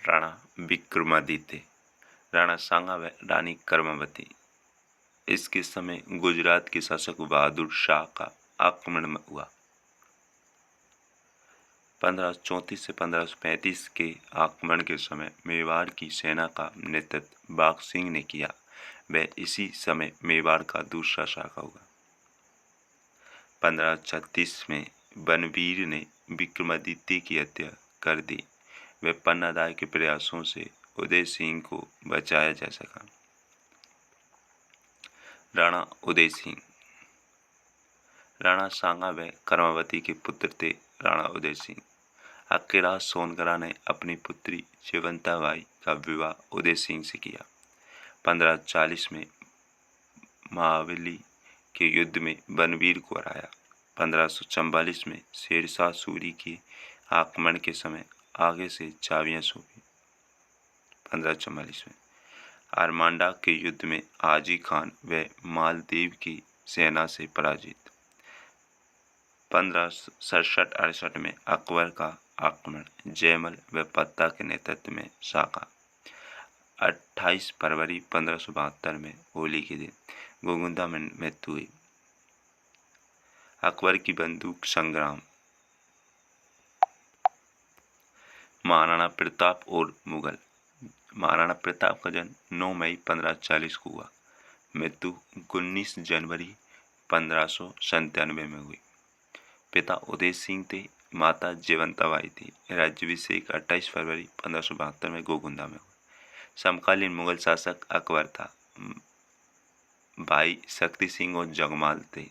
राणा विक्रमादित्य, राणा सांगा व रानी कर्मवती। इसके समय गुजरात के शासक बहादुर शाह का आक्रमण हुआ। 1534 से 1535 के आक्रमण के समय मेवाड़ की सेना का नेतृत्व बाघ सिंह ने किया। वह इसी समय मेवाड़ का दूसरा शाखा हुआ। 1536 में बनवीर ने विक्रमादित्य की हत्या कर दी। वह पन्नादार के प्रयासों से उदय सिंह को बचाया जा सका। राणा उदय सिंह, राणा सांगा व कर्मावती के पुत्र थे राणा उदय सिंह। अक्केराज सोनगरा ने अपनी पुत्री जयवंताबाई का विवाह उदय सिंह से किया। 1540 में महाबली के युद्ध में बनवीर को हराया। 1544 में शेरशाह सूरी के आक्रमण के समय आगे से चाबियां सौंपी। 1544 में आरमांडा के युद्ध में आजी खान व मालदेव की सेना से पराजित। 1567-68 में अकबर का आक्रमण जयमल व पत्ता के नेतृत्व में साका। 28 फरवरी 1572 में होली के दिन गोगुंदा में मृत्यु हुई। अकबर की बंदूक संग्राम। महाराणा प्रताप और मुगल। महाराणा प्रताप का जन्म 9 मई 1540 को हुआ। मृत्यु 19 जनवरी 1597 में हुई। पिता उदय सिंह थे, माता जयवंताबाई थी। राज्याभिषेक 28 फरवरी 1572 में गोगुंदा में हुआ। समकालीन मुगल शासक अकबर था। भाई शक्ति सिंह और जगमाल थे।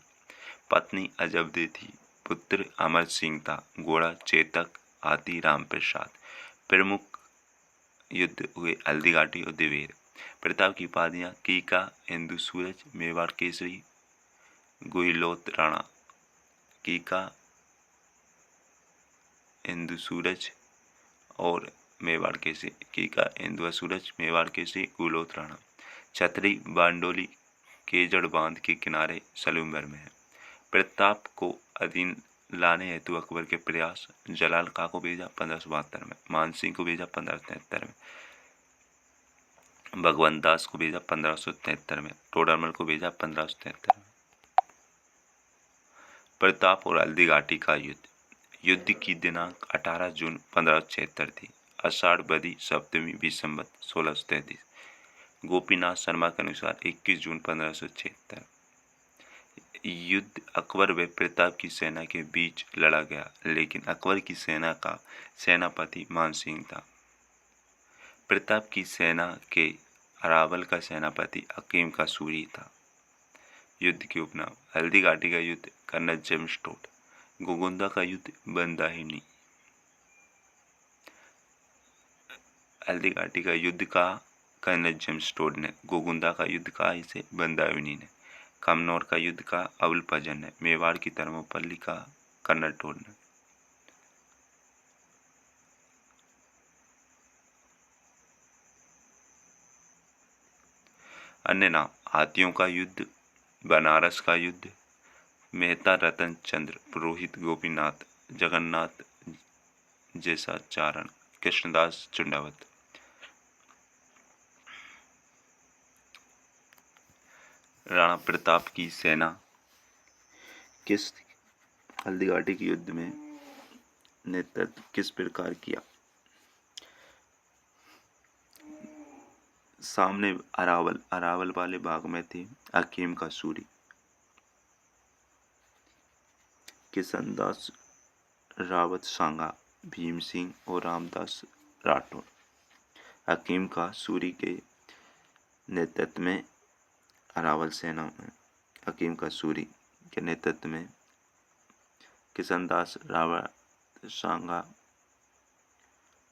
पत्नी अजबदे थी। पुत्र अमर सिंह था। घोड़ा चेतक, हाथी राम प्रसाद। प्रमुख युद्ध हुए हल्दीघाटी और दिवेर। प्रताप की उपाधियां कीका, हिंदू सूरज, मेवाड़ केसरी, गुहिलोत राणा। कीका, हिंदू सूरज और मेवाड़ केसरी। कीका, हिंदू सूरज, मेवाड़ केसरी, गुहिलोत राणा। छतरी बांडोली केजड़ बांध के किनारे सलूम्बर में है। प्रताप को अधीन लाने हेतु अकबर के प्रयास। जलाल खां को भेजा 1572 में। मानसिंह को भेजा 1573 में। भगवंत दास को भेजा 1573 में। टोडरमल को भेजा 1573 में। प्रताप और हल्दीघाटी का युद्ध। युद्ध की दिनांक 18 जून 1576 थी। आषाढ़ बदी सप्तमी विसंवत 1633। गोपीनाथ शर्मा के अनुसार 21 जून 1576। युद्ध अकबर व प्रताप की सेना के बीच लड़ा गया, लेकिन अकबर की सेना का सेनापति मानसिंह था। प्रताप की सेना के अरावल का सेनापति हकीम का सूरी था। युद्ध के उपनाम। हल्दीघाटी का युद्ध कर्नजमस्टोड। गोगुंदा का युद्ध बंदाहिनी। हल्दीघाटी का युद्ध कहा कर्नजमस्टोड ने। गोगुंदा का युद्ध कहा इसे बंदाहिनी ने। कमनौर का युद्ध कहा अबुलफजल ने। मेवाड़ की थर्मोपल्ली का कर्नटोड ने। अन्य नाम। हाथियों का युद्ध, बनारस का युद्ध, मेहता रतन चंद्र, पुरोहित गोपीनाथ, जगन्नाथ जैसाचारण, कृष्णदास चुंडावत। राणा प्रताप की सेना किस हल्दीघाटी के युद्ध में नेतृत्व किस प्रकार किया। सामने अरावल वाले भाग में थे हकीम का सूरी, किशनदास रावत सांगा, भीम सिंह और रामदास राठौर। हकीम का सूरी के नेतृत्व में अरावल सेना में हकीम का सूरी के नेतृत्व में किशनदास रावत सांगा,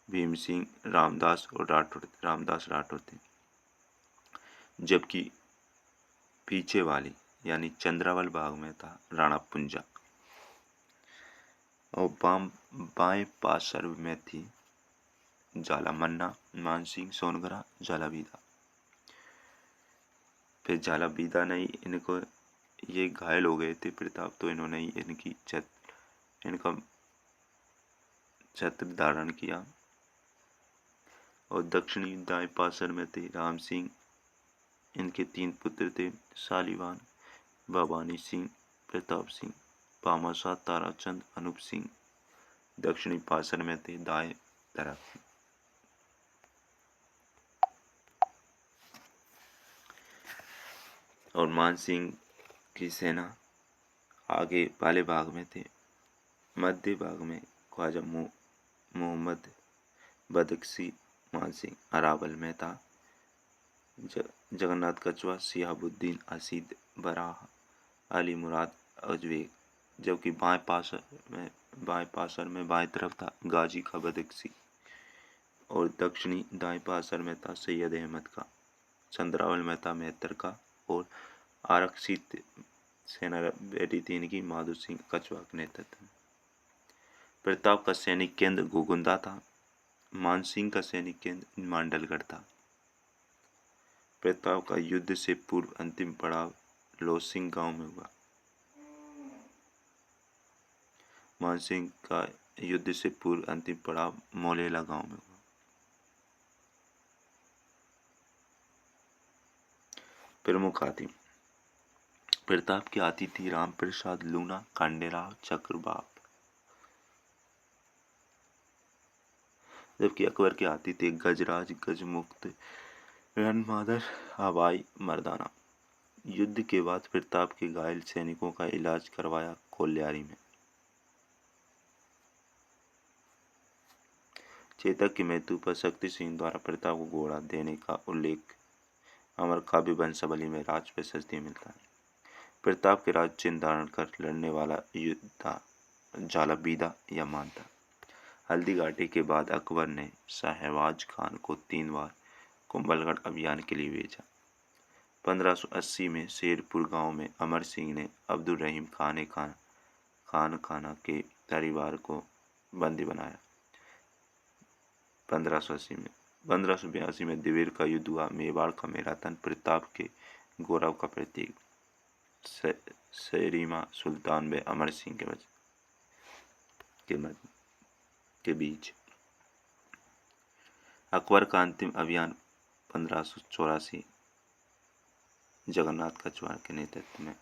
भीम सिंह, रामदास राठौर थे। जबकि पीछे वाली यानी चंद्रावल भाग में था राणा पुंजा और बाएं पार्श्व में थी जाला मन्ना, मानसिंह, सोनगरा, झालावीदा। फिर झालावीदा ने इनको ये घायल हो गए थे प्रताप, तो इन्होंने ही इनका छत्र धारण किया और दक्षिणी दाएं पासर में थे राम सिंह। इनके 3 पुत्र थे, शालीवान, भवानी सिंह, प्रताप सिंह, भामाशाह, ताराचंद, अनूप सिंह। दक्षिणी पासर में थे दाएं तरफ। और मान सिंह की सेना आगे वाले भाग में थे। मध्य भाग में ख्वाजा मोहम्मद बदख्शी मान सिंह अरावल में था। जगन्नाथ कछवा, शिहाबुद्दीन, असीद बराह, अली मुराद अजवेग। जबकि बाएं पासर में बाएं तरफ था गाजी का बदख्शी। और दक्षिणी दाएं पासर में था सैयद अहमद का। चंद्रावल में था मेहतर का। और आरक्षित सेना बैठी थी इनकी माधो सिंह कछवा के नेतृत्व में। प्रताप का सैनिक केंद्र घुघुंदा था। मानसिंह का सैनिक केंद्र मांडलगढ़ था। प्रताप का युद्ध से पूर्व अंतिम पड़ाव लोसिंग गांव में हुआ। मानसिंह का युद्ध से पूर्व अंतिम पड़ाव मोलेला गांव में हुआ। प्रमुख हाथी। प्रताप के हाथी थी राम प्रसाद, लूना, कांडेराव, चक्रबाब। जबकि अकबर के हाथी थे गजराज, गजमुक्त, रणमादर, हवाई, मर्दाना। युद्ध के बाद प्रताप के घायल सैनिकों का इलाज करवाया कोल्यारी में। चेतक की मृत्यु पर शक्ति सिंह द्वारा प्रताप को घोड़ा देने का उल्लेख अमर काव्य वंशावली में राज प्रशस्ति मिलता है। प्रताप के राज चिन्ह धारण कर लड़ने वाला योद्धा जालाबीदा या मान था। हल्दी घाटी के बाद अकबर ने शहबाज खान को 3 बार कुंभलगढ़ अभियान के लिए भेजा। 1580 में शेरपुर गांव में अमर सिंह ने अब्दुल रहीम खाना के परिवार को बंदी बनाया। 1582 में दिवेर का युद्ध हुआ। मेवाड़ का मेरा तन प्रताप के गौरव का प्रतीक। सरीमा सुल्तान में अमर सिंह के बीच। अकबर का अंतिम अभियान 1584 जगन्नाथ कछवार के नेतृत्व में